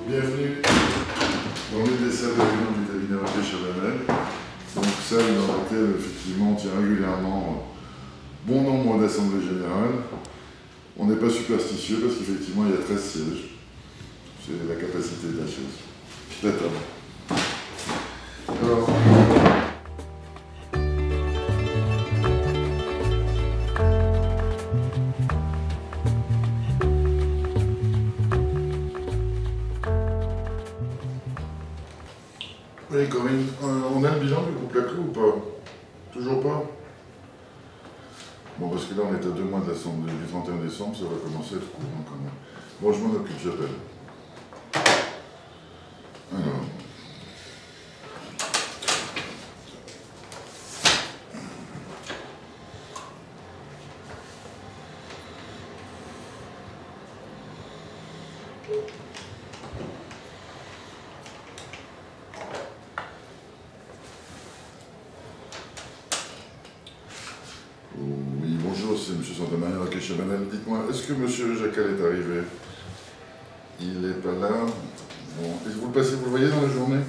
Bienvenue dans l'une des salles de réunion du cabinet Rocher-Chabanel. Donc salle dans laquelle effectivement on tient régulièrement bon nombre d'assemblées générales. On n'est pas superstitieux parce qu'effectivement il y a 13 sièges. C'est la capacité de la chaise. La table. Alors, oui, Corinne, on a le bilan du groupe Laclos ou pas? Toujours pas? Bon, parce que là, on est à 2 mois de l'assemblée du 31 décembre, ça va commencer à être court hein, quand même. Bon, je m'en occupe, j'appelle. Alors. Oui, bonjour, c'est M. Santamaria Rocher-Chabanel. Dites-moi, est-ce que M. Jacal est arrivé? Il n'est pas là. Bon. Et vous le voyez dans la journée?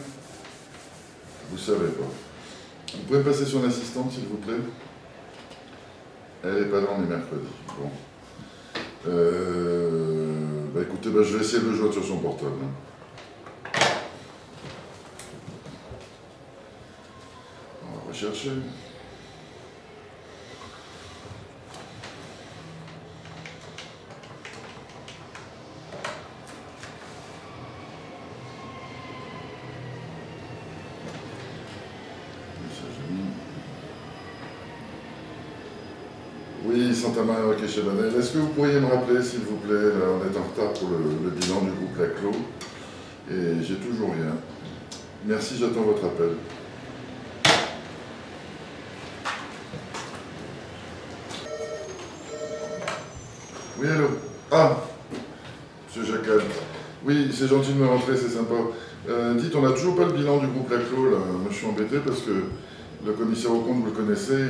Vous ne savez pas. Vous pouvez me passer son assistante, s'il vous plaît? Elle n'est pas là, on est mercredi. Bon. Écoutez, je vais essayer de le joindre sur son portable. On va rechercher. Oui, Santamaria Rocher-Chabanel. Est-ce que vous pourriez me rappeler, s'il vous plaît, là, on est en retard pour le bilan du groupe Laclos, et j'ai toujours rien. Merci, j'attends votre appel. Oui, allô? Ah, M. Jacal. Oui, c'est gentil de me rentrer, c'est sympa. Dites, on n'a toujours pas le bilan du groupe Laclos, là. Moi, je suis embêté parce que le commissaire aux comptes, vous le connaissez,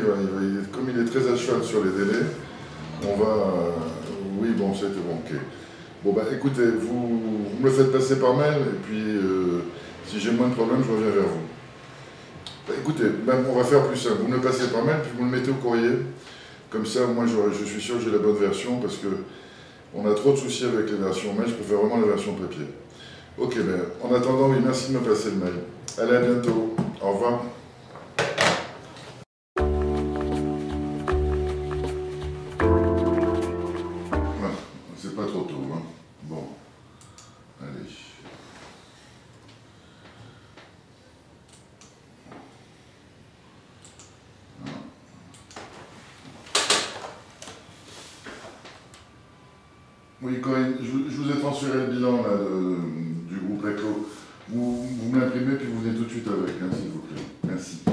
comme il est très à cheval sur les délais, on va... oui, bon, c'était bon, ok. Bon, écoutez, vous me le faites passer par mail, et puis si j'ai moins de problèmes, je reviens vers vous. Écoutez, on va faire plus simple. Vous me le passez par mail, puis vous me le mettez au courrier. Comme ça, moi, je suis sûr que j'ai la bonne version, parce que on a trop de soucis avec les versions mail, je préfère vraiment la version papier. Ok, en attendant, oui, merci de me passer le mail. Allez, à bientôt. Au revoir. C'est pas trop tôt, hein. Bon. Allez. Oui, Corinne, je vous ai transféré le bilan là, du groupe Laclos. Vous me l'imprimez puis vous venez tout de suite avec, hein, s'il vous plaît. Merci.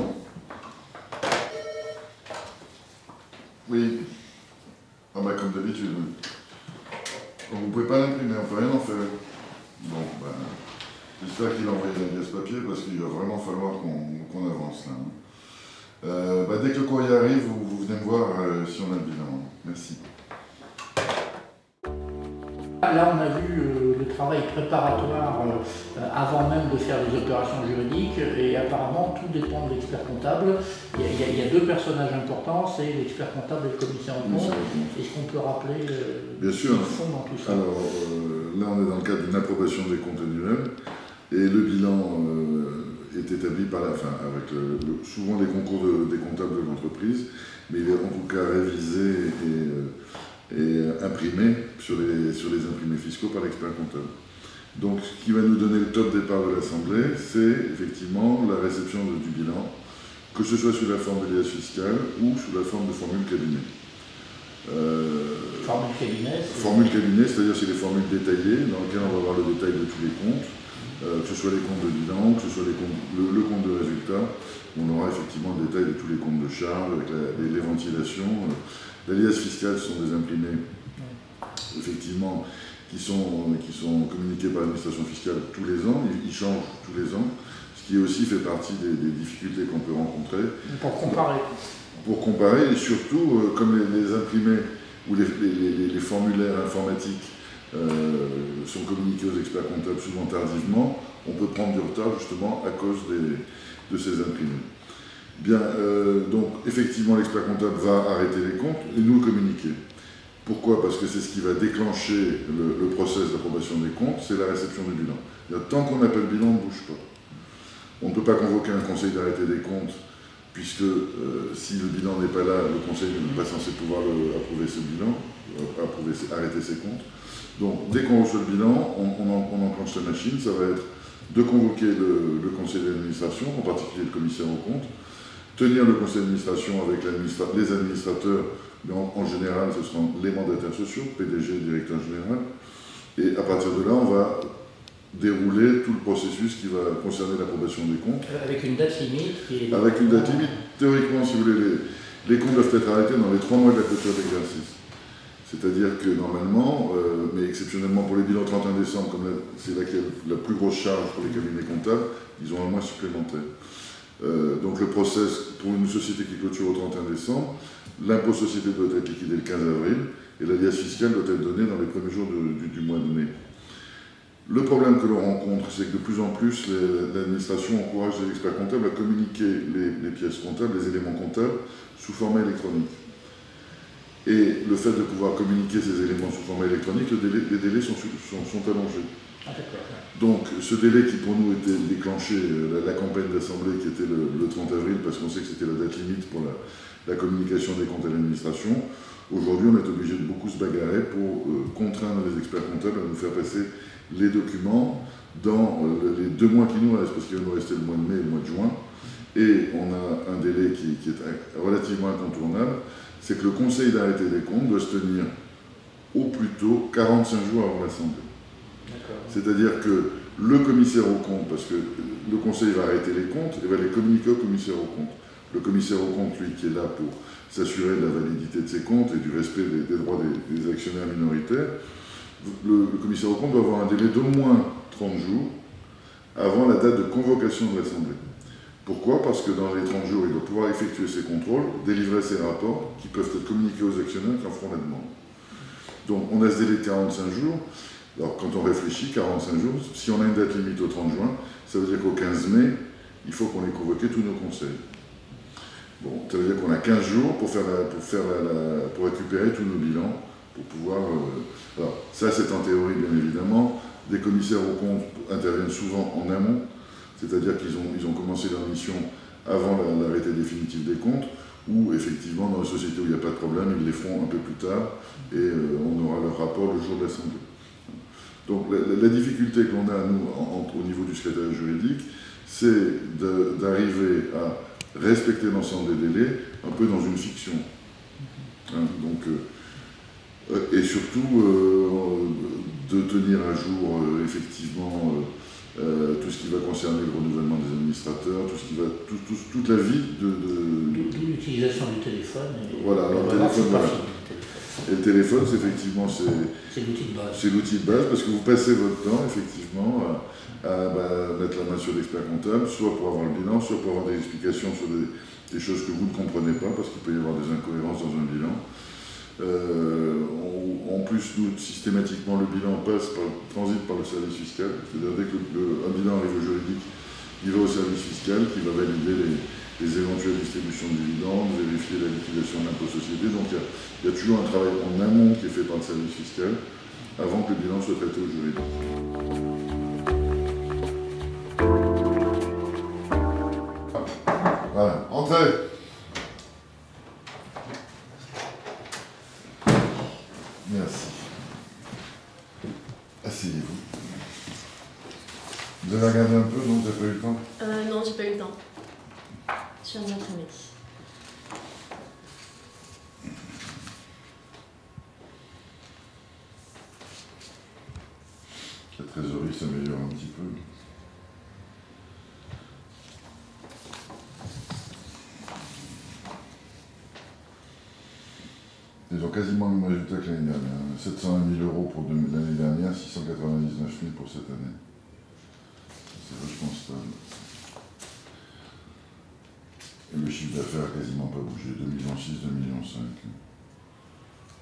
Oui. Ah comme d'habitude. Vous ne pouvez pas l'imprimer, on ne peut rien en faire. Bon, j'espère qu'il a envoyé la pièce papier parce qu'il va vraiment falloir qu'on avance là. Dès que le courrier arrive, vous venez me voir si on a le bilan. Merci. Là, on a vu le travail préparatoire avant même de faire les opérations juridiques, et apparemment tout dépend de l'expert comptable. Il y a 2 personnages importants, c'est l'expert comptable et le commissaire aux comptes. Est-ce qu'on peut rappeler Bien sûr. le fond dans tout ça? Alors, là, on est dans le cadre d'une approbation des comptes annuels, et le bilan est établi par la fin, avec souvent les concours des comptables de l'entreprise, mais il est en tout cas révisé et imprimé sur les imprimés fiscaux par l'expert comptable. Donc ce qui va nous donner le top départ de l'Assemblée, c'est effectivement la réception du bilan, que ce soit sous la forme de liasse fiscale ou sous la forme de formule cabinet. Formule cabinet, formule cabinet, c'est-à-dire c'est les formules détaillées dans lesquelles on va voir le détail de tous les comptes, que ce soit les comptes de bilan, que ce soit le compte de résultat. On aura effectivement le détail de tous les comptes de charges, avec les ventilations. Les liasses fiscales sont des imprimés, effectivement, qui sont communiqués par l'administration fiscale tous les ans. Ils changent tous les ans, ce qui aussi fait partie des difficultés qu'on peut rencontrer. Pour comparer. Pour comparer, et surtout, comme les imprimés ou les formulaires informatiques sont communiqués aux experts comptables souvent tardivement, on peut prendre du retard justement à cause de ces imprimés. Bien, donc effectivement l'expert comptable va arrêter les comptes et nous le communiquer. Pourquoi? Parce que c'est ce qui va déclencher le process d'approbation des comptes, c'est la réception du bilan. Tant qu'on n'a pas le bilan, on ne bouge pas. On ne peut pas convoquer un conseil d'arrêter des comptes, puisque si le bilan n'est pas là, le conseil n'est pas censé pouvoir approuver ce bilan, arrêter ses comptes. Donc dès qu'on reçoit le bilan, on enclenche la machine, ça va être de convoquer le conseil d'administration, en particulier le commissaire aux comptes, tenir le conseil d'administration avec les administrateurs, mais en général ce seront les mandataires sociaux, PDG, directeur général, et à partir de là on va dérouler tout le processus qui va concerner l'approbation des comptes. Avec une date limite qui est... Avec une date limite, théoriquement si vous voulez, les comptes doivent être arrêtés dans les 3 mois de la clôture d'exercice. C'est-à-dire que normalement, mais exceptionnellement pour les bilans 31 décembre, comme c'est là qu'il y a la plus grosse charge pour les cabinets comptables, ils ont un mois supplémentaire. Donc le process, pour une société qui clôture au 31 décembre, l'impôt société doit être liquidé le 15 avril et l'alias fiscal doit être donné dans les premiers jours du mois de mai. Le problème que l'on rencontre, c'est que de plus en plus, l'administration encourage les experts comptables à communiquer les pièces comptables, les éléments comptables, sous format électronique. Et le fait de pouvoir communiquer ces éléments sous format électronique, les délais sont allongés. Ah, donc ce délai qui pour nous était déclenché, la campagne d'assemblée qui était le 30 avril, parce qu'on sait que c'était la date limite pour la communication des comptes à l'administration, aujourd'hui on est obligé de beaucoup se bagarrer pour contraindre les experts comptables à nous faire passer les documents dans les 2 mois qui nous restent, parce qu'il va nous rester le mois de mai et le mois de juin, et on a un délai qui est relativement incontournable, c'est que le conseil d'arrêté des comptes doit se tenir au plus tôt 45 jours avant l'Assemblée. C'est-à-dire que le commissaire aux comptes, parce que le conseil va arrêter les comptes et va les communiquer au commissaire aux comptes. Le commissaire aux comptes, lui, qui est là pour s'assurer de la validité de ses comptes et du respect des droits des actionnaires minoritaires, le commissaire aux comptes doit avoir un délai d'au moins 30 jours avant la date de convocation de l'Assemblée. Pourquoi? Parce que dans les 30 jours, il doit pouvoir effectuer ses contrôles, délivrer ses rapports qui peuvent être communiqués aux actionnaires qui en feront la demande. Donc on a ce délai de 45 jours. Alors quand on réfléchit, 45 jours, si on a une date limite au 30 juin, ça veut dire qu'au 15 mai, il faut qu'on ait convoqué tous nos conseils. Bon, ça veut dire qu'on a 15 jours pour récupérer tous nos bilans, pour pouvoir... Alors ça c'est en théorie bien évidemment. Des commissaires aux comptes interviennent souvent en amont, c'est-à-dire qu'ils ont commencé leur mission avant l'arrêté définitif des comptes, ou effectivement dans les sociétés où il n'y a pas de problème, ils les font un peu plus tard, et on aura leur rapport le jour de l'Assemblée. Donc la difficulté que l'on a, nous, au niveau du secrétariat juridique, c'est d'arriver à respecter l'ensemble des délais, un peu dans une fiction. Et surtout de tenir à jour effectivement tout ce qui va concerner le renouvellement des administrateurs, toute la vie de l'utilisation du téléphone. Voilà, alors le téléphone, voilà. Et le téléphone, effectivement, c'est l'outil de base. C'est l'outil de base parce que vous passez votre temps, effectivement, à mettre la main sur l'expert comptable, soit pour avoir le bilan, soit pour avoir des explications sur des choses que vous ne comprenez pas, parce qu'il peut y avoir des incohérences dans un bilan. En plus, nous, systématiquement, le bilan transite par le service fiscal. C'est-à-dire, dès qu'un bilan arrive au juridique, il va au service fiscal qui va valider les éventuelles distributions de dividendes, vérifier la liquidation de l'impôt société. Donc il y a toujours un travail en amont qui est fait par le service fiscal avant que le bilan soit traité au juridique. Voilà, entrez. Merci. Asseyez-vous. Vous avez regardé un peu, non? Vous n'avez pas eu le temps? Non, j'ai pas eu le temps. Je viens de m'entraîner. La trésorerie s'améliore un petit peu. Ils ont quasiment le même résultat que l'année dernière. 701 000 € pour l'année dernière, 699 000 pour cette année. C'est vachement stable. Et le chiffre d'affaires n'a quasiment pas bougé, 2,6 millions, 2,5 millions.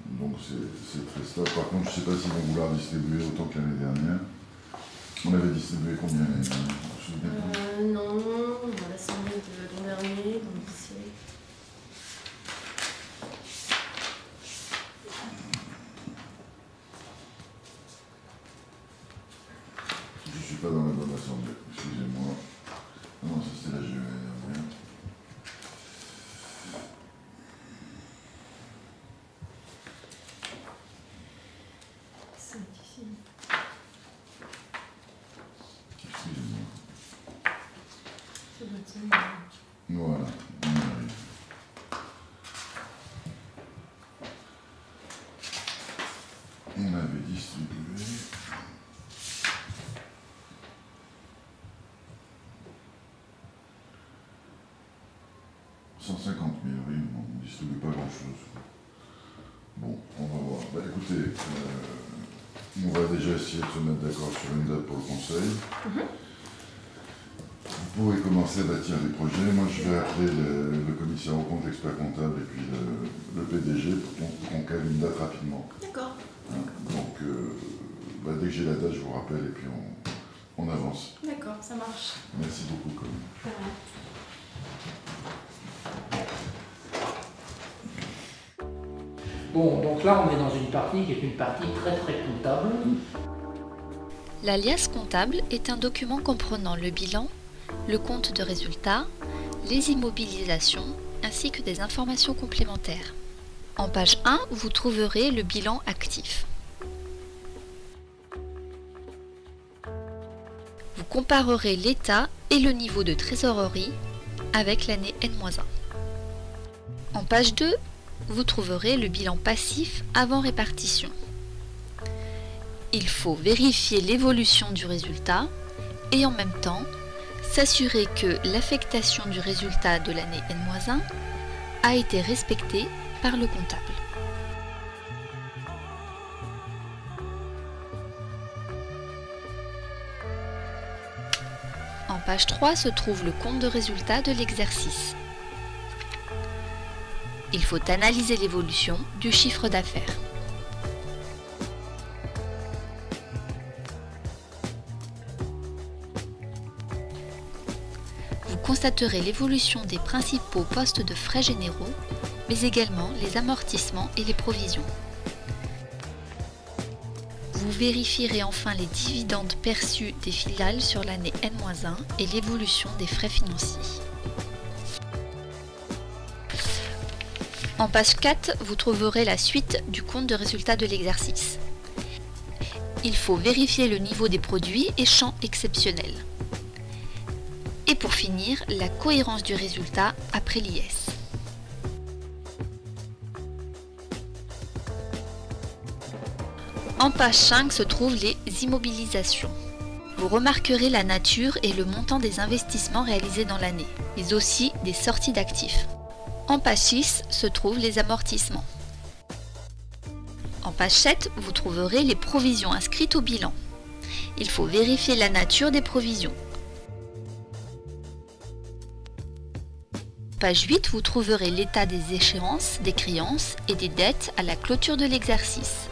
Donc c'est très stable. Par contre, je ne sais pas s'ils vont vouloir distribuer autant que l'année dernière. On avait distribué combien l'année dernière? Non, on a l'assemblée de l'an dernier, donc c'est... Je ne suis pas dans la bonne assemblée, excusez-moi. Non, ça c'était la GE l'année dernière. C'est ici. Excusez-moi. Ça doit être... Voilà, on y arrive. On avait distribué. $150 000, oui, on ne distribue pas grand-chose. Bon, on va voir. Bah, écoutez, on va déjà essayer de se mettre d'accord sur une date pour le conseil. Vous pouvez commencer à bâtir les projets. Moi, je vais appeler le commissaire au compte, expert comptable et puis le PDG pour qu'on cale une date rapidement. D'accord. Hein, donc, bah, dès que j'ai la date, je vous rappelle et puis on avance. D'accord, ça marche. Merci beaucoup, Colin. Bon, donc là, on est dans une partie qui est une partie très très comptable. L'alias comptable est un document comprenant le bilan, le compte de résultat, les immobilisations ainsi que des informations complémentaires. En page 1, vous trouverez le bilan actif. Vous comparerez l'état et le niveau de trésorerie avec l'année N-1. En page 2, vous trouverez le bilan passif avant répartition. Il faut vérifier l'évolution du résultat et en même temps s'assurer que l'affectation du résultat de l'année N-1 a été respectée par le comptable. En page 3 se trouve le compte de résultat de l'exercice. Il faut analyser l'évolution du chiffre d'affaires. Vous constaterez l'évolution des principaux postes de frais généraux, mais également les amortissements et les provisions. Vous vérifierez enfin les dividendes perçus des filiales sur l'année N-1 et l'évolution des frais financiers. En page 4, vous trouverez la suite du compte de résultat de l'exercice. Il faut vérifier le niveau des produits et champs exceptionnels. Et pour finir, la cohérence du résultat après l'IS. En page 5 se trouvent les immobilisations. Vous remarquerez la nature et le montant des investissements réalisés dans l'année, mais aussi des sorties d'actifs. En page 6 se trouvent les amortissements. En page 7, vous trouverez les provisions inscrites au bilan. Il faut vérifier la nature des provisions. Page 8, vous trouverez l'état des échéances, des créances et des dettes à la clôture de l'exercice.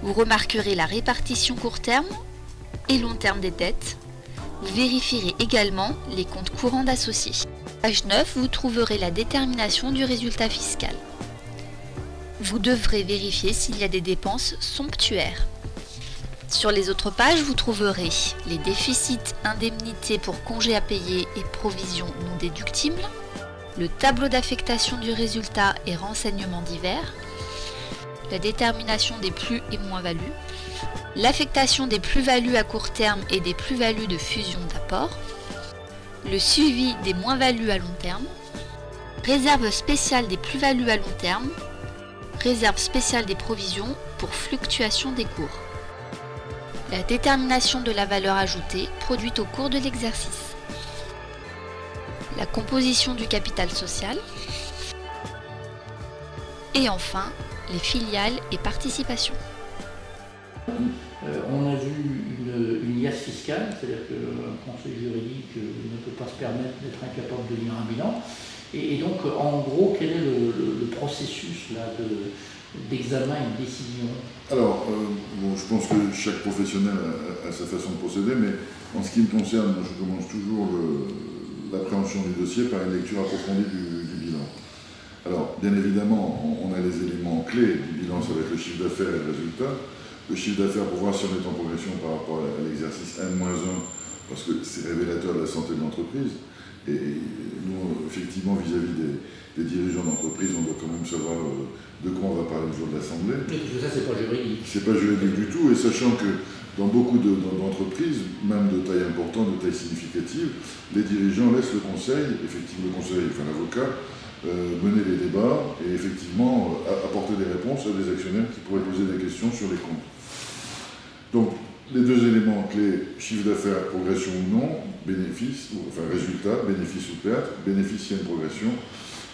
Vous remarquerez la répartition court terme et long terme des dettes. Vous vérifierez également les comptes courants d'associés. Page 9, vous trouverez la détermination du résultat fiscal. Vous devrez vérifier s'il y a des dépenses somptuaires. Sur les autres pages, vous trouverez les déficits, indemnités pour congés à payer et provisions non déductibles, le tableau d'affectation du résultat et renseignements divers, la détermination des plus et moins-values, l'affectation des plus-values à court terme et des plus-values de fusion d'apport, le suivi des moins-values à long terme, réserve spéciale des plus-values à long terme, réserve spéciale des provisions pour fluctuation des cours, la détermination de la valeur ajoutée produite au cours de l'exercice, la composition du capital social et enfin les filiales et participations. On a vu une liasse fiscale, c'est-à-dire qu'un conseil juridique ne peut pas se permettre d'être incapable de lire un bilan. Et donc, en gros, quel est le processus là, d'examen et de décision? Alors, bon, je pense que chaque professionnel a sa façon de procéder, mais en ce qui me concerne, je commence toujours l'appréhension du dossier par une lecture approfondie du bilan. Alors, bien évidemment, on a les éléments clés du bilan, ça va être le chiffre d'affaires et le résultat. Le chiffre d'affaires pour voir si on est en progression par rapport à l'exercice N-1, parce que c'est révélateur de la santé de l'entreprise. Et nous, effectivement, vis-à-vis des dirigeants d'entreprise, on doit quand même savoir de quoi on va parler le jour de l'Assemblée. Parce que ça, c'est pas juridique. C'est pas juridique du tout, et sachant que dans beaucoup d'entreprises, même de taille importante, de taille significative, les dirigeants laissent le conseil, effectivement le conseil, enfin l'avocat, mener les débats et effectivement apporter des réponses à des actionnaires qui pourraient poser des questions sur les comptes. Donc, les deux éléments clés, chiffre d'affaires, progression ou non, bénéfice, enfin résultat, bénéfice ou perte, bénéfice, il y a une progression,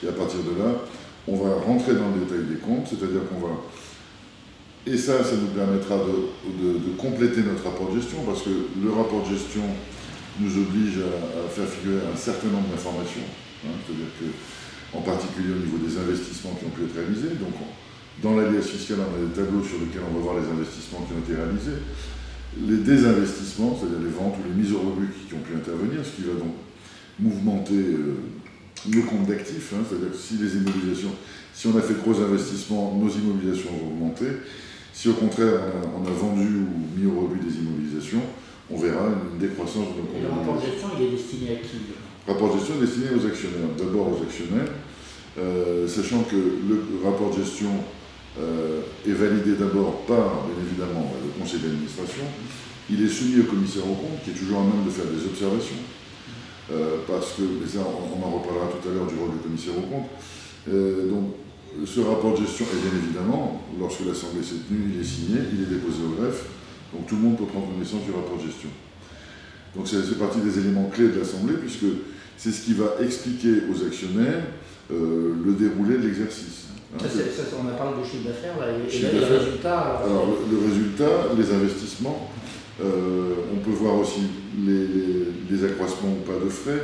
et à partir de là, on va rentrer dans le détail des comptes, c'est-à-dire qu'on va... Et ça nous permettra de compléter notre rapport de gestion, parce que le rapport de gestion nous oblige à faire figurer un certain nombre d'informations, c'est-à-dire que, en particulier au niveau des investissements qui ont pu être réalisés, donc dans l'alias fiscal, on a des tableaux sur lesquels on va voir les investissements qui ont été réalisés, les désinvestissements, c'est-à-dire les ventes ou les mises au rebut qui ont pu intervenir, ce qui va donc mouvementer nos comptes d'actifs, c'est-à-dire que si les immobilisations, si on a fait de gros investissements, nos immobilisations vont augmenter. Si au contraire on a vendu ou mis au rebut des immobilisations, on verra une décroissance de nos comptes. Et le rapport de gestion, il est destiné à qui? Le rapport de gestion est destiné aux actionnaires, d'abord aux actionnaires, sachant que le rapport de gestion est validé d'abord par, bien évidemment, le conseil d'administration. Il est soumis au commissaire aux comptes, qui est toujours à même de faire des observations, parce que, et ça on en reparlera tout à l'heure du rôle du commissaire aux comptes. Donc, ce rapport de gestion, et bien évidemment, lorsque l'Assemblée s'est tenue, il est signé, il est déposé au greffe, donc tout le monde peut prendre connaissance du rapport de gestion. Donc c'est partie des éléments clés de l'Assemblée, puisque c'est ce qui va expliquer aux actionnaires le déroulé de l'exercice. On a parlé du chiffre d'affaires, et le résultat... Alors, le résultat, les investissements, on peut voir aussi les accroissements ou pas de frais,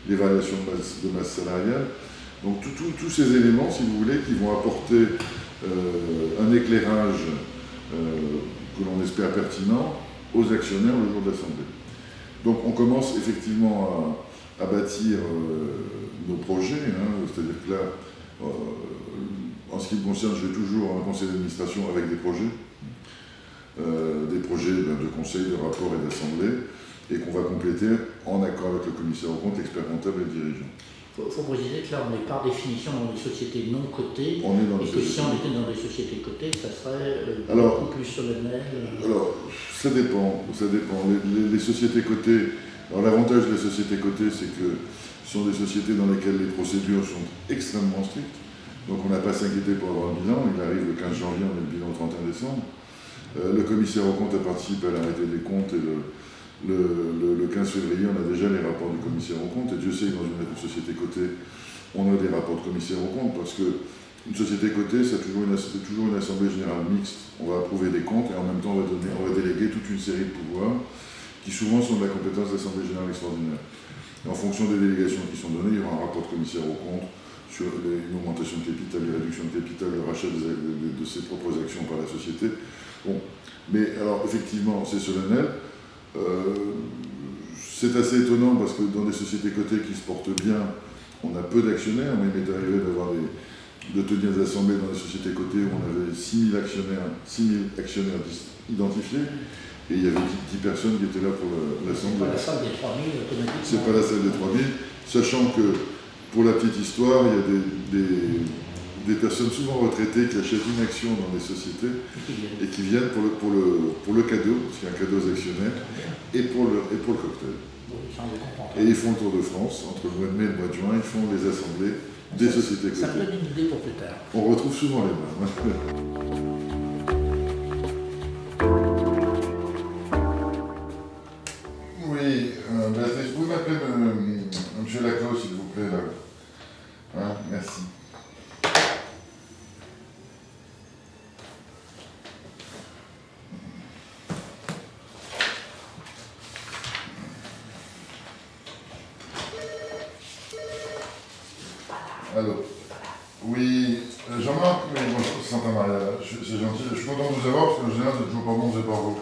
les variations de masse salariale. Donc tous ces éléments, si vous voulez, qui vont apporter un éclairage que l'on espère pertinent aux actionnaires le jour de l'Assemblée. Donc on commence effectivement à bâtir nos projets, c'est-à-dire que là, en ce qui me concerne, je vais toujours en conseil d'administration avec des projets de conseil, de rapport et d'assemblée, et qu'on va compléter en accord avec le commissaire aux comptes, l'expert comptable et le dirigeant. Il faut préciser que là, on est par définition dans des sociétés non cotées, on est dans et que si on était dans des sociétés cotées, ça serait beaucoup plus solennel. Alors, ça dépend. Les sociétés cotées, alors l'avantage des sociétés cotées, c'est que ce sont des sociétés dans lesquelles les procédures sont extrêmement strictes. Donc on n'a pas à s'inquiéter pour avoir le bilan, il arrive le 15 janvier, on a le bilan le 31 décembre. Le commissaire aux comptes a participé à l'arrêté des comptes et le 15 février, on a déjà les rapports du commissaire aux comptes. Et Dieu sait que dans une société cotée, on a des rapports de commissaire aux comptes, parce qu'une société cotée, c'est toujours une assemblée générale mixte. On va approuver des comptes et en même temps, on va déléguer toute une série de pouvoirs qui souvent sont de la compétence de l'Assemblée générale extraordinaire. Et en fonction des délégations qui sont données, il y aura un rapport de commissaire aux comptes sur une augmentation de capital, les réductions de capital, le rachat de ses propres actions par la société. Bon. Mais alors, effectivement, c'est solennel. C'est assez étonnant parce que dans des sociétés cotées qui se portent bien, on a peu d'actionnaires, mais il m'est arrivé de tenir des assemblées dans des sociétés cotées où on avait 6 000 actionnaires identifiés, et il y avait 10 personnes qui étaient là pour l'assemblée. C'est pas la salle des 3000 automatiquement. C'est pas la salle des 3000, sachant que, pour la petite histoire, il y a des personnes souvent retraitées qui achètent une action dans des sociétés et qui viennent pour le cadeau, parce qu'il y a un cadeau aux actionnaires, et pour le cocktail. Et ils font le tour de France, entre le mois de mai et le mois de juin, ils font les assemblées des sociétés cotées. Ça me donne une idée pour plus tard. On retrouve souvent les mêmes. Oui, vous pouvez m'appeler M. Laclos, s'il vous plaît, là. Merci. Alors, oui, Jean-Marc, mais bonjour, Santa-Maria, c'est gentil, je suis content de vous avoir parce qu'en général, c'est toujours pas bon, c'est pas vous.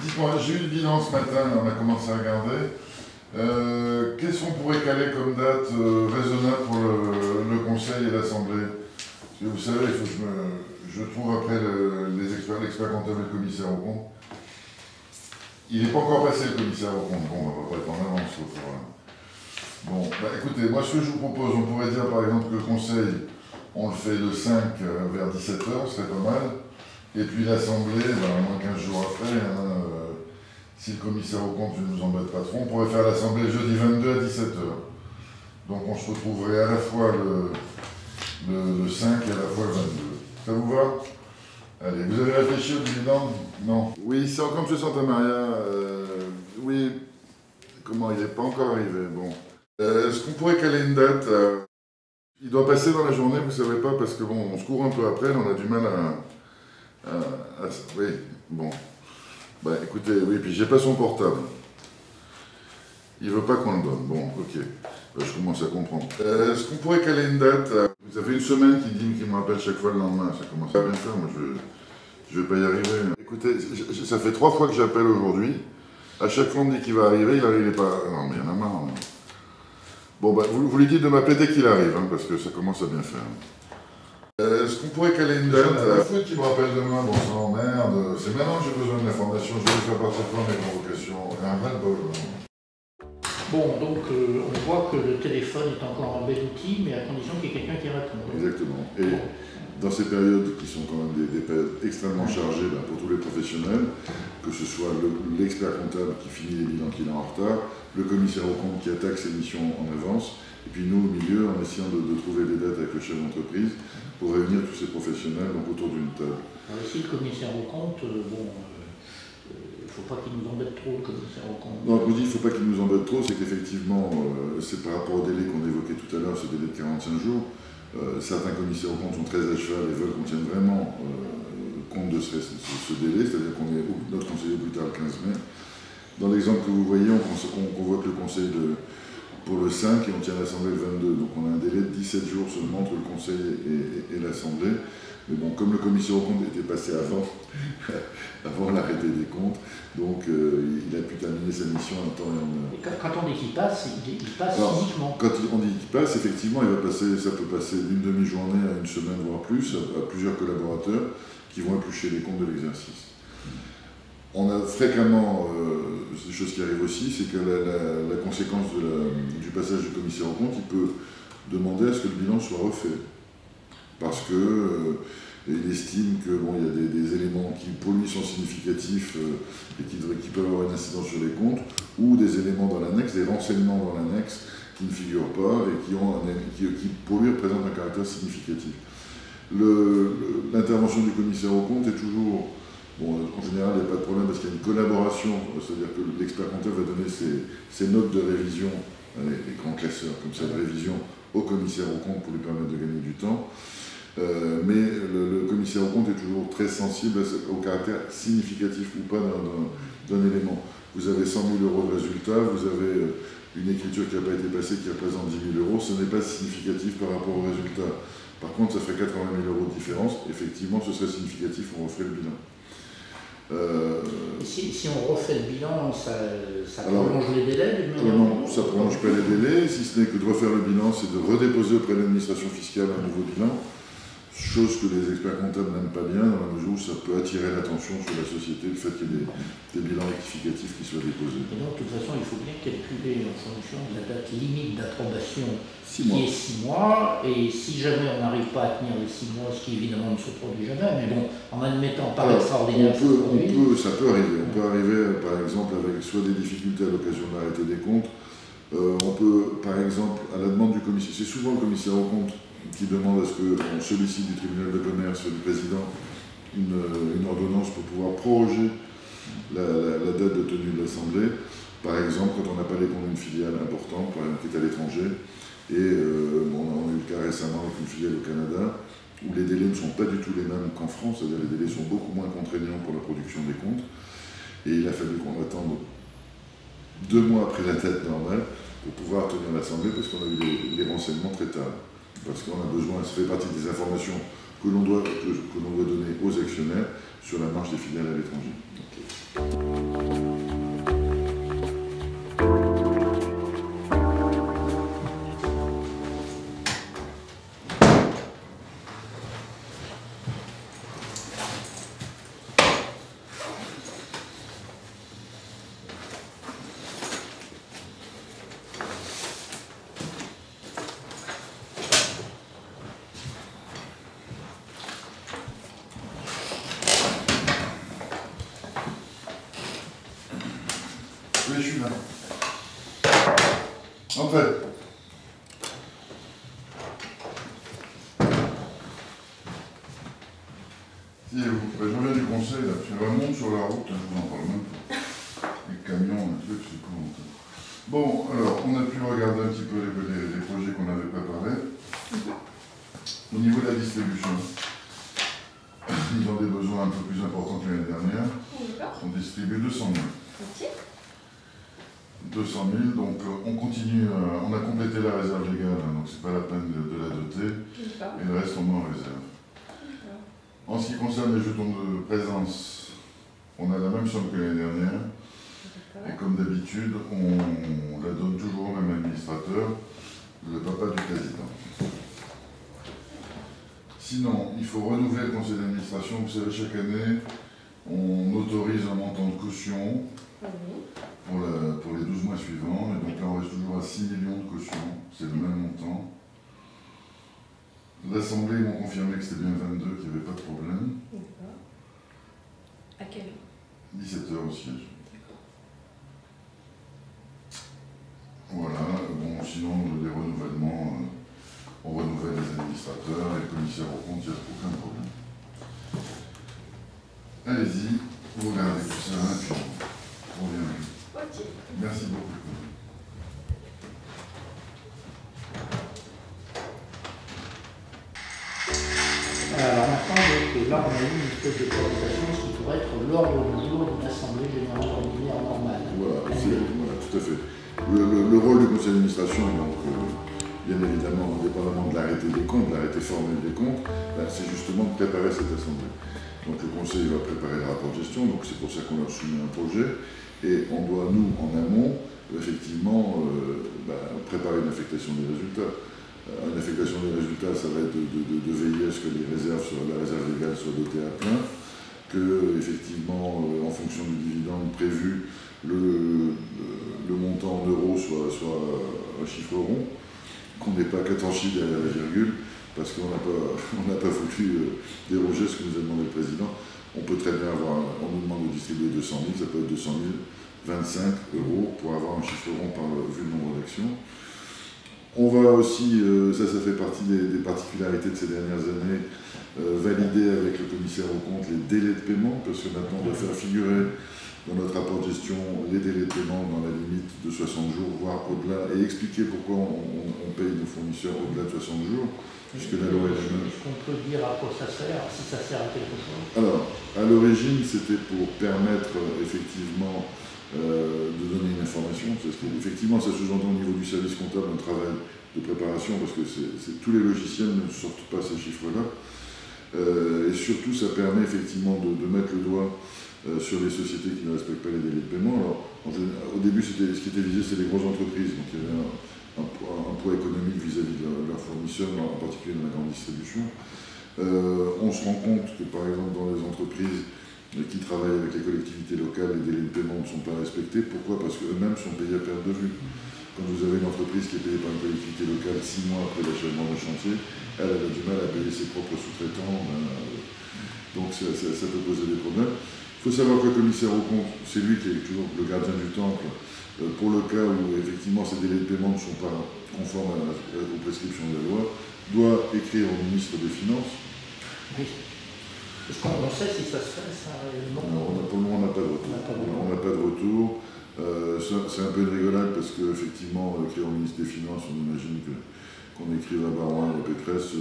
Dites-moi, j'ai eu le bilan ce matin, on a commencé à regarder. Qu'est-ce qu'on pourrait caler comme date raisonnable pour le Conseil et l'Assemblée? Parce que vous savez, il faut que je trouve après l'expert comptable et le commissaire au compte. Il n'est pas encore passé le commissaire au compte, bon, on va pas être en avance. Bon, bah écoutez, moi ce que je vous propose, on pourrait dire par exemple que le Conseil, on le fait le 5 vers 17h, ce serait pas mal. Et puis l'Assemblée, bah, moins 15 jours après, hein, si le commissaire au compte ne nous embête pas trop, on pourrait faire l'Assemblée jeudi 22 à 17h. Donc on se retrouverait à la fois le 5 et à la fois le 22. Ça vous va? Allez, vous avez réfléchi au dividende? Non. Oui, c'est encore M. Santa-Maria. Oui, comment, il n'est pas encore arrivé, bon. Est-ce qu'on pourrait caler une date? Il doit passer dans la journée, vous savez pas, parce que bon, on se court un peu après, on a du mal oui, bon. Bah écoutez, oui, puis j'ai pas son portable. Il veut pas qu'on le donne, bon, ok. Bah, je commence à comprendre. Est-ce qu'on pourrait caler une date? Ça fait une semaine qu'il me rappelle chaque fois le lendemain, ça commence à bien faire, moi je vais pas y arriver. Écoutez, ça fait 3 fois que j'appelle aujourd'hui. À chaque fois on me dit qu'il va arriver, il n'est pas... Non mais il y en a marre. Hein. Bon, bah, vous lui dites de m'appeler dès qu'il arrive, hein, parce que ça commence à bien faire. Est-ce qu'on pourrait caler une date? La faute qui me rappelle demain, bon sang, merde. C'est maintenant que j'ai besoin de l'information, je vais faire partir quoi mes convocations. Un vrai bol. Bon, donc on voit que le téléphone est encore un bel outil, mais à condition qu'il y ait quelqu'un qui réponde. Exactement. Et dans ces périodes qui sont quand même des périodes extrêmement chargées ben, pour tous les professionnels, que ce soit l'expert comptable qui finit les bilans qu'il a en retard, le commissaire au compte qui attaque ses missions en avance, et puis nous au milieu en essayant de trouver des dates avec le chef d'entreprise pour réunir tous ces professionnels donc, autour d'une table. Alors ici, le commissaire au compte, bon, il ne faut pas qu'il nous embête trop, le commissaire au compte. Non, je vous dis, il ne faut pas qu'il nous embête trop, c'est qu'effectivement, c'est par rapport au délai qu'on évoquait tout à l'heure, ce délai de 45 jours, certains commissaires au compte sont très à cheval et veulent qu'on tienne vraiment compte de ce délai, c'est-à-dire qu'on est notre conseiller plus tard le 15 mai. Dans l'exemple que vous voyez, on convoque le conseil pour le 5 et on tient l'Assemblée le 22. Donc on a un délai de 17 jours seulement entre le Conseil et l'Assemblée. Mais bon, comme le commissaire au compte était passé avant l'arrêté des comptes, donc il a pu terminer sa mission en temps et en heure. Et quand on dit qu'il passe, il passe physiquement. Quand on dit qu'il passe, effectivement, ça peut passer d'une demi-journée à une semaine, voire plus, à plusieurs collaborateurs qui vont éplucher les comptes de l'exercice. On a fréquemment, des choses qui arrivent aussi, c'est que la conséquence du passage du commissaire au compte, il peut demander à ce que le bilan soit refait. Parce qu'il estime qu'il y a des éléments qui pour lui sont significatifs et qui peuvent avoir une incidence sur les comptes, ou des éléments dans l'annexe, des renseignements dans l'annexe qui ne figurent pas et qui pour lui représentent un caractère significatif. L'intervention du commissaire au compte est toujours... Bon, en général, il n'y a pas de problème parce qu'il y a une collaboration, c'est-à-dire que l'expert comptable va donner ses notes de révision, les grands classeurs comme ça de révision, au commissaire au compte pour lui permettre de gagner du temps. Mais le commissaire au compte est toujours très sensible au caractère significatif ou pas d'un élément. Vous avez 100 000 € de résultat, vous avez une écriture qui n'a pas été passée qui représente 10 000 €, ce n'est pas significatif par rapport au résultat. Par contre, ça ferait 80 000 € de différence, effectivement, ce serait significatif, on referait le bilan. Si on refait le bilan, ça prolonge les délais d'une manière? Non, ça ne prolonge pas les délais, si ce n'est que de refaire le bilan, c'est de redéposer auprès de l'administration fiscale un nouveau bilan, chose que les experts comptables n'aiment pas bien, dans la mesure où ça peut attirer l'attention sur la société, le fait qu'il y ait des bilans rectificatifs qui soient déposés. Et donc, de toute façon, il faut bien calculer en fonction de la date limite d'approbation, 6 mois. Qui est 6 mois, et si jamais on n'arrive pas à tenir les 6 mois, ce qui évidemment ne se produit jamais, mais bon, en admettant par extraordinaire... Ça peut arriver. On peut arriver, par exemple, avec soit des difficultés à l'occasion de l'arrêté des comptes, on peut, par exemple, à la demande du commissaire, c'est souvent le commissaire au compte qui demande à ce qu'on sollicite du tribunal de commerce, du président, une ordonnance pour pouvoir proroger la date de tenue de l'Assemblée. Par exemple, quand on n'a pas les comptes d'une filiale importante, par exemple, qui est à l'étranger, et on a eu le cas récemment avec une filiale au Canada, où les délais ne sont pas du tout les mêmes qu'en France, c'est-à-dire les délais sont beaucoup moins contraignants pour la production des comptes, et il a fallu qu'on attende 2 mois après la date normale pour pouvoir tenir l'Assemblée, parce qu'on a eu les renseignements très tard. parce qu'on a besoin, ça fait partie des informations que l'on doit donner aux actionnaires sur la marche des filiales à l'étranger. Oui, je suis là. Entrez. Si vous, je reviens du conseil, là, je remonte sur la route, je vous en parle même pas. Les camions, les trucs, c'est cool. Bon, alors, on a pu regarder un petit peu les projets qu'on avait préparés. Au niveau de la distribution, ils ont des besoins un peu plus importants que l'année dernière. On distribue 200 000. Ok. 200 000, donc on continue, on a complété la réserve légale, hein, donc c'est pas la peine de la doter, et le reste on met en réserve. En ce qui concerne les jetons de présence, on a la même somme que l'année dernière, et comme d'habitude, on la donne toujours au même administrateur, le papa du président. Sinon, il faut renouveler le conseil d'administration, vous savez, chaque année, on autorise un montant de caution, pour les 12 mois suivants, et donc là on reste toujours à 6 millions de cautions, c'est le même montant. L'Assemblée m'ont confirmé que c'était bien 22, qu'il n'y avait pas de problème. D'accord. À quelle heure? 17h au siège. Voilà, bon, sinon les renouvellements, on renouvelle les administrateurs, les commissaires aux comptes, il n'y a aucun problème. Allez-y, vous regardez tout ça, et puis on revient. Ok. Merci beaucoup. Alors maintenant, donc, là, on a eu une espèce de présentation qui pourrait être l'ordre du jour d'une assemblée générale ordinaire normale. Voilà, voilà, tout à fait. Le rôle du conseil d'administration, donc, bien évidemment, indépendamment de l'arrêté des comptes, l'arrêté formel des comptes, c'est justement de préparer cette assemblée. Donc le conseil va préparer le rapport de gestion, donc c'est pour ça qu'on a soumis un projet, et on doit, nous, en amont, effectivement, préparer une affectation des résultats. Une affectation des résultats, ça va être de veiller à ce que les réserves, la réserve légale soit dotée à plein, que, effectivement, en fonction du dividende prévu, le montant en euros soit un chiffre rond, qu'on n'ait pas 14 chiffres derrière la virgule, parce qu'on n'a pas voulu déroger ce que nous a demandé le président. On peut très bien avoir, on nous demande de distribuer 200 000, ça peut être 200 000, 25 € pour avoir un chiffre rond vu le nombre d'actions. On va aussi, ça fait partie des particularités de ces dernières années, valider avec le commissaire aux comptes les délais de paiement, parce que maintenant on doit faire figurer dans notre rapport de gestion les délais de paiement dans la limite de 60 jours, voire au-delà, et expliquer pourquoi on paye nos fournisseurs au-delà de 60 jours, puisque la loi est la même. Est-ce qu'on peut dire à quoi ça sert, si ça sert à quelque chose? Alors, à l'origine, c'était pour permettre effectivement de donner une information, parce qu'effectivement ça sous-entend au niveau du service comptable un travail de préparation, parce que tous les logiciels ne sortent pas ces chiffres-là, et surtout ça permet effectivement de mettre le doigt sur les sociétés qui ne respectent pas les délais de paiement. Alors, au début, ce qui était visé, c'était les grosses entreprises, donc il y avait un poids économique vis-à-vis de leurs fournisseurs, en particulier dans la grande distribution. On se rend compte que, par exemple, dans les entreprises qui travaillent avec les collectivités locales, les délais de paiement ne sont pas respectés. Pourquoi? Parce qu'eux-mêmes sont payés à perte de vue. Quand vous avez une entreprise qui est payée par une collectivité locale 6 mois après l'achèvement d'un chantier, elle a du mal à payer ses propres sous-traitants, donc ça peut poser des problèmes. Il faut savoir que le commissaire aux comptes, c'est lui qui est toujours le gardien du temple, pour le cas où effectivement ces délais de paiement ne sont pas conformes aux prescriptions de la loi, doit écrire au ministre des Finances. Oui. Est-ce qu'on sait si ça se fait, ça réellement? Non, pour le moment, on n'a pas de retour. On n'a pas de retour. C'est un peu une rigolade parce qu'effectivement, écrire au ministre des Finances, on imagine qu'on écrive à Barouin ou à Pécresse,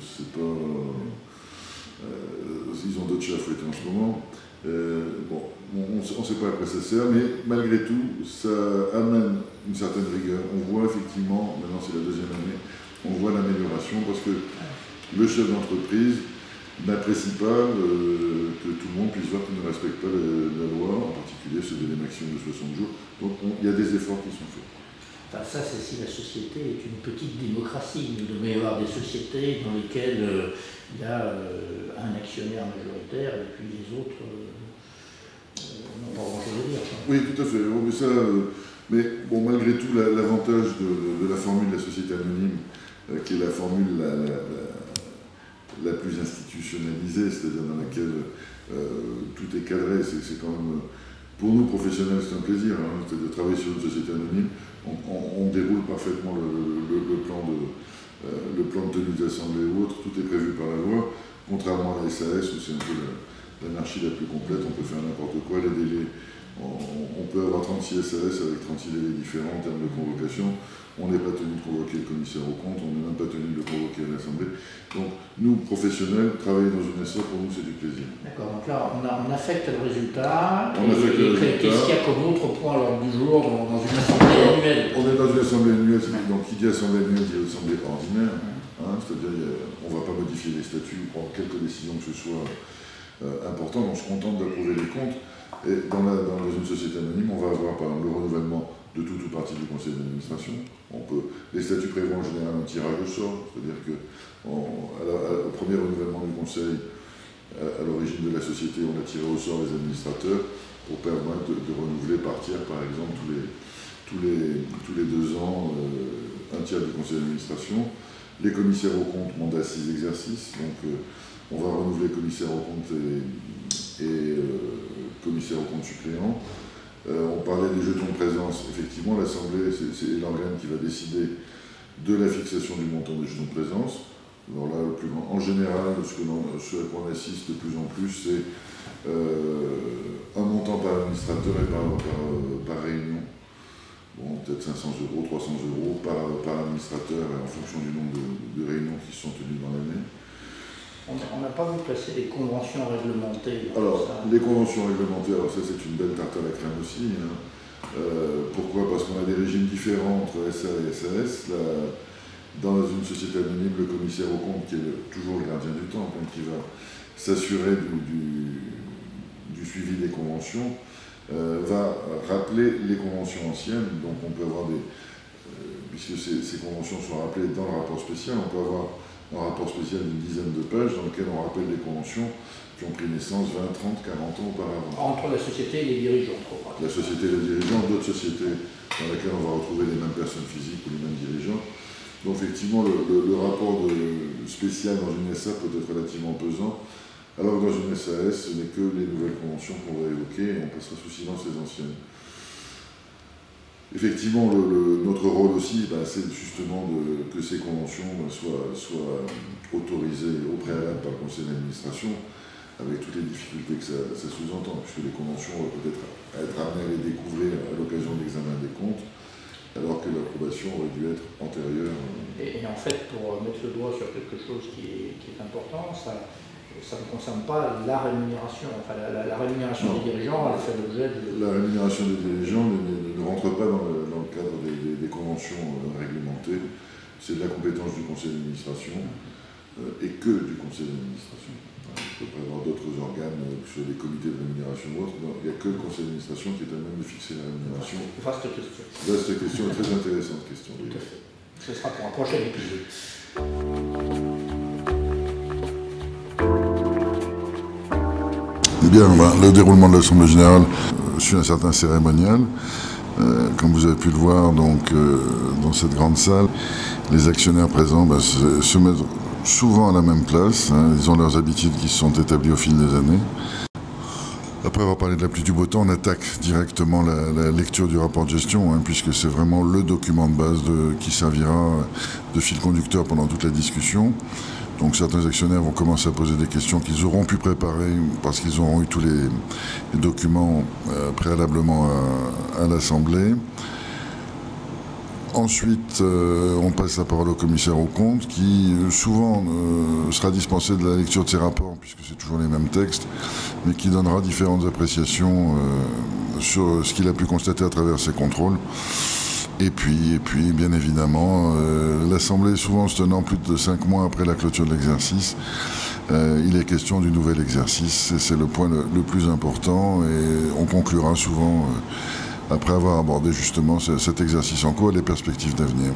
c'est pas. Ils ont d'autres chats à fouetter en ce moment. Bon, on ne sait pas à quoi ça sert, mais malgré tout, ça amène une certaine rigueur. On voit effectivement, maintenant c'est la deuxième année, on voit l'amélioration parce que le chef d'entreprise n'apprécie pas que tout le monde puisse voir qu'il ne respecte pas la loi, en particulier ce délai maximum de 60 jours. Donc il y a des efforts qui sont faits. Enfin, ça, c'est si la société est une petite démocratie. Il devrait y avoir des sociétés dans lesquelles il y a un actionnaire majoritaire et puis les autres n'ont pas grand-chose à dire. Oui, tout à fait. Mais bon, malgré tout, l'avantage de la formule de la société anonyme, qui est la formule la plus institutionnalisée, c'est-à-dire dans laquelle tout est cadré, c'est quand même, pour nous professionnels, c'est un plaisir, hein, de travailler sur une société anonyme. On déroule parfaitement le plan de tenue d'assemblée ou autre, tout est prévu par la loi, contrairement à la SAS où c'est un peu l'anarchie la plus complète, on peut faire n'importe quoi, les délais, on peut avoir 36 SAS avec 36 délais différents en termes de convocation. On n'est pas tenu de convoquer le commissaire aux comptes, on n'est même pas tenu de le convoquer à l'Assemblée. Donc, nous, professionnels, travailler dans une SA, pour nous, c'est du plaisir. D'accord, donc là, on affecte le résultat. Qu'est-ce qu'il y a comme autre point à l'ordre du jour dans une assemblée annuelle? On est dans une assemblée annuelle, donc qui dit assemblée annuelle dit assemblée ordinaire. Hein, c'est-à-dire, on ne va pas modifier les statuts, prendre quelques décisions que ce soit important, on se contente d'approuver les comptes. Et dans une société anonyme, on va avoir par exemple le renouvellement de tout ou partie du conseil d'administration. Les statuts prévoient en général un tirage au sort, c'est-à-dire qu'au premier renouvellement du conseil, à l'origine de la société, on a tiré au sort les administrateurs pour permettre de renouveler par tiers, par exemple, tous les 2 ans, un tiers du conseil d'administration. Les commissaires aux comptes, mandat 6 exercices, donc on va renouveler commissaire aux comptes et commissaire aux comptes suppléants. On parlait des jetons de présence. Effectivement, l'Assemblée, c'est l'organe qui va décider de la fixation du montant des jetons de présence. Alors là, en général, ce à quoi on assiste de plus en plus, c'est un montant par administrateur et par réunion. Bon, peut-être 500 €, 300 € par administrateur en fonction du nombre de réunions qui sont tenues dans l'année. On n'a pas vu passer les conventions réglementées. Alors, les conventions réglementées, alors ça c'est une belle tarte à la crème aussi. Hein. Pourquoi? Parce qu'on a des régimes différents entre SA et SAS. Dans une société anonyme, le commissaire aux comptes, qui est toujours le gardien du temps, donc qui va s'assurer du suivi des conventions, va rappeler les conventions anciennes. Donc on peut avoir puisque ces conventions sont rappelées dans le rapport spécial, on peut avoir un rapport spécial d'une dizaine de pages dans lequel on rappelle les conventions qui ont pris naissance 20, 30, 40 ans auparavant. Entre la société et les dirigeants. La société et les dirigeants, d'autres sociétés dans lesquelles on va retrouver les mêmes personnes physiques ou les mêmes dirigeants. Donc effectivement, le rapport spécial dans une SA peut être relativement pesant, alors que dans une SAS, ce n'est que les nouvelles conventions qu'on va évoquer et on passera sous silence les anciennes. Effectivement, notre rôle aussi, c'est justement que ces conventions soient autorisées au préalable par le conseil d'administration, avec toutes les difficultés que ça sous-entend, puisque les conventions vont peut-être être amenées à les découvrir à l'occasion de l'examen des comptes, alors que l'approbation aurait dû être antérieure. Et en fait, pour mettre le doigt sur quelque chose qui est important, ça ne concerne pas la rémunération. Enfin, la rémunération des dirigeants, elle fait l'objet de... La rémunération des dirigeants ne rentre pas dans le cadre des conventions réglementées. C'est de la compétence du conseil d'administration et que du conseil d'administration. Il peut pas y avoir d'autres organes, sur les comités de rémunération ou autres. Il n'y a que le conseil d'administration qui est à même de fixer la rémunération. Vaste question. Vaste question, très intéressante question. Tout à fait. Ce sera pour un prochain épisode. Eh bien, le déroulement de l'Assemblée générale suit un certain cérémonial. Comme vous avez pu le voir, donc, dans cette grande salle, les actionnaires présents se mettent souvent à la même place. Hein. Ils ont leurs habitudes qui se sont établies au fil des années. Après avoir parlé de la pluie du beau temps, on attaque directement la lecture du rapport de gestion, hein, puisque c'est vraiment le document de base qui servira de fil conducteur pendant toute la discussion. Donc certains actionnaires vont commencer à poser des questions qu'ils auront pu préparer parce qu'ils auront eu tous les documents préalablement à l'Assemblée. Ensuite, on passe la parole au commissaire aux comptes qui souvent sera dispensé de la lecture de ses rapports puisque c'est toujours les mêmes textes, mais qui donnera différentes appréciations sur ce qu'il a pu constater à travers ses contrôles. Et puis, bien évidemment, l'Assemblée souvent se tenant plus de 5 mois après la clôture de l'exercice, il est question du nouvel exercice. C'est le point le plus important et on conclura souvent, après avoir abordé justement cet exercice en cours et les perspectives d'avenir.